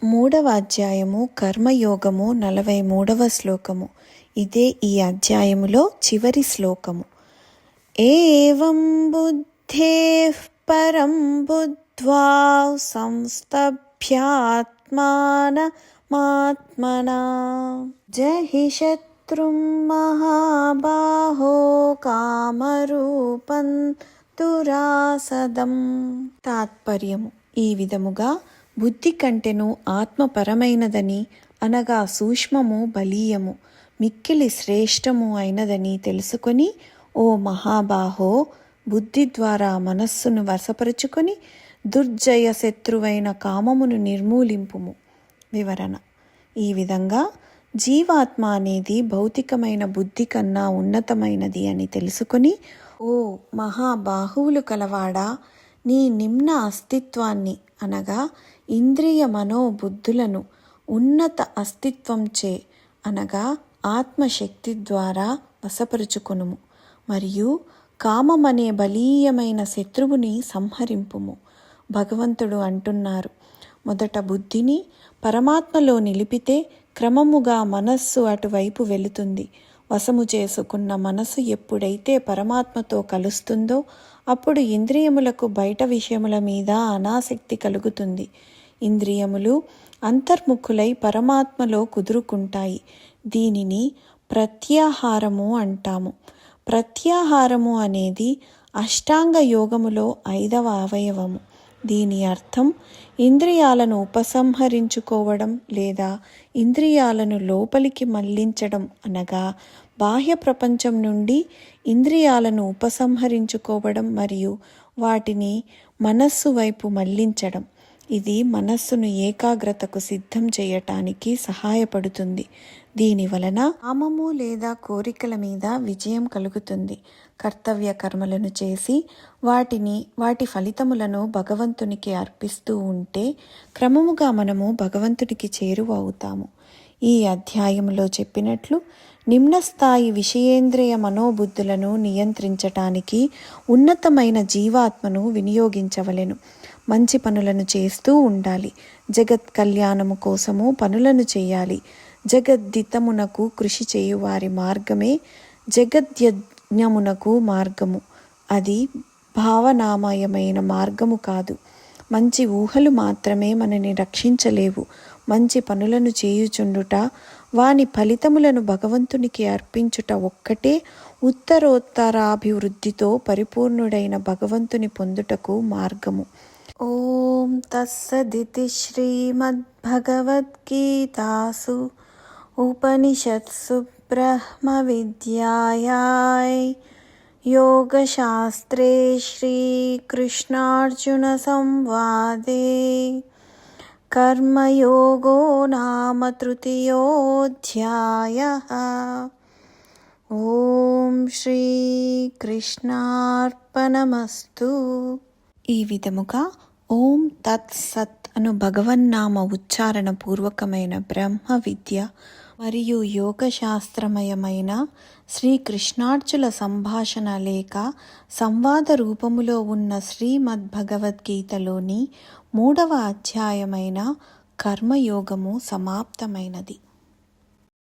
మూడవ అధ్యాయము కర్మయోగము 43వ శ్లోకము. ఇదే ఈ అధ్యాయములో చివరి శ్లోకము. ఏవం బుద్ధేః పరం బుద్ధ్వా సంస్తభ్యాత్మానమాత్మనా జహి శత్రుం మహాబాహో కామరూపం దురాసదం. తాత్పర్యము: ఈ విధముగా బుద్ధి కంటెను ఆత్మపరమైనదని, అనగా సూక్ష్మము బలీయము మిక్కిలి శ్రేష్టము అయినదని తెలుసుకొని, ఓ మహాబాహో, బుద్ధి ద్వారా మనస్సును వశపరుచుకొని దుర్జయ శత్రువైన కామమును నిర్మూలింపుము. వివరణ: ఈ విధంగా జీవాత్మ అనేది భౌతికమైన బుద్ధి కన్నా ఉన్నతమైనది అని తెలుసుకొని, ఓ మహాబాహువులు కలవాడా, నీ నిమ్న అస్తిత్వాన్ని అనగా ఇంద్రియ మనోబుద్ధులను ఉన్నత అస్తిత్వంచే అనగా ఆత్మశక్తి ద్వారా వశపరుచుకునుము. మరియు కామమనే బలీయమైన శత్రువుని సంహరింపుము. భగవంతుడు అంటున్నారు, మొదట బుద్ధిని పరమాత్మలో నిలిపితే క్రమముగా మనస్సు అటువైపు వెళుతుంది. వశము చేసుకున్న మనసు ఎప్పుడైతే పరమాత్మతో కలుస్తుందో అప్పుడు ఇంద్రియములకు బయట విషయముల మీద అనాసక్తి కలుగుతుంది. ఇంద్రియములు అంతర్ముఖులై పరమాత్మలో కుదురుకుంటాయి. దీనిని ప్రత్యాహారము అంటాము. ప్రత్యాహారము అనేది అష్టాంగ యోగములో 5వ అవయవము. దీని అర్థం ఇంద్రియాలను ఉపసంహరించుకోవడం లేదా ఇంద్రియాలను లోపలికి మళ్లించడం, అనగా బాహ్య ప్రపంచం నుండి ఇంద్రియాలను ఉపసంహరించుకోవడం మరియు వాటిని మనస్సు వైపు మళ్లించడం. ఇది మనస్సును ఏకాగ్రతకు సిద్ధం చేయటానికి సహాయపడుతుంది. దీని వలన కామము లేదా కోరికల మీద విజయం కలుగుతుంది. కర్తవ్య కర్మలను చేసి వాటి ఫలితములను భగవంతునికి అర్పిస్తూ ఉంటే క్రమముగా మనము భగవంతునికి చేరువ అవుతాము. ఈ అధ్యాయంలో చెప్పినట్లు నిమ్నస్థాయి విషయేంద్రియ మనోబుద్ధులను నియంత్రించటానికి ఉన్నతమైన జీవాత్మను వినియోగించవలెను. మంచి పనులను చేస్తూ ఉండాలి. జగత్ కళ్యాణము కోసము పనులను చేయాలి. జగద్దితమునకు కృషి చేయువారి మార్గమే జగద్యజ్ఞమునకు మార్గము. అది భావనామయమైన మార్గము కాదు. మంచి ఊహలు మాత్రమే మనని రక్షించలేవు. మంచి పనులను చేయుచుండుట, వాని ఫలితములను భగవంతునికి అర్పించుట ఒక్కటే ఉత్తరోత్తరాభివృద్ధితో పరిపూర్ణుడైన భగవంతుని పొందుటకు మార్గము. ఓం తస్సదితి. శ్రీమద్భగవద్గీతాసు ఉపనిషత్సు బ్రహ్మ విద్యాయాం యోగశాస్త్రే శ్రీకృష్ణార్జున సంవాదే కర్మయోగో నామ తృతీయోऽధ్యాయః. ఓం శ్రీకృష్ణార్పణమస్తు. ఈ విధముగా ఓం తత్ సత్ అను భగవన్నామ ఉచ్చారణ పూర్వకమైన బ్రహ్మ విద్య మరియు యోగశాస్త్రమయమైన శ్రీకృష్ణార్జుల సంభాషణ లేక సంవాద రూపములో ఉన్న శ్రీమద్భగవద్గీతలోని 3వ అధ్యాయమైన కర్మయోగము సమాప్తమైనది.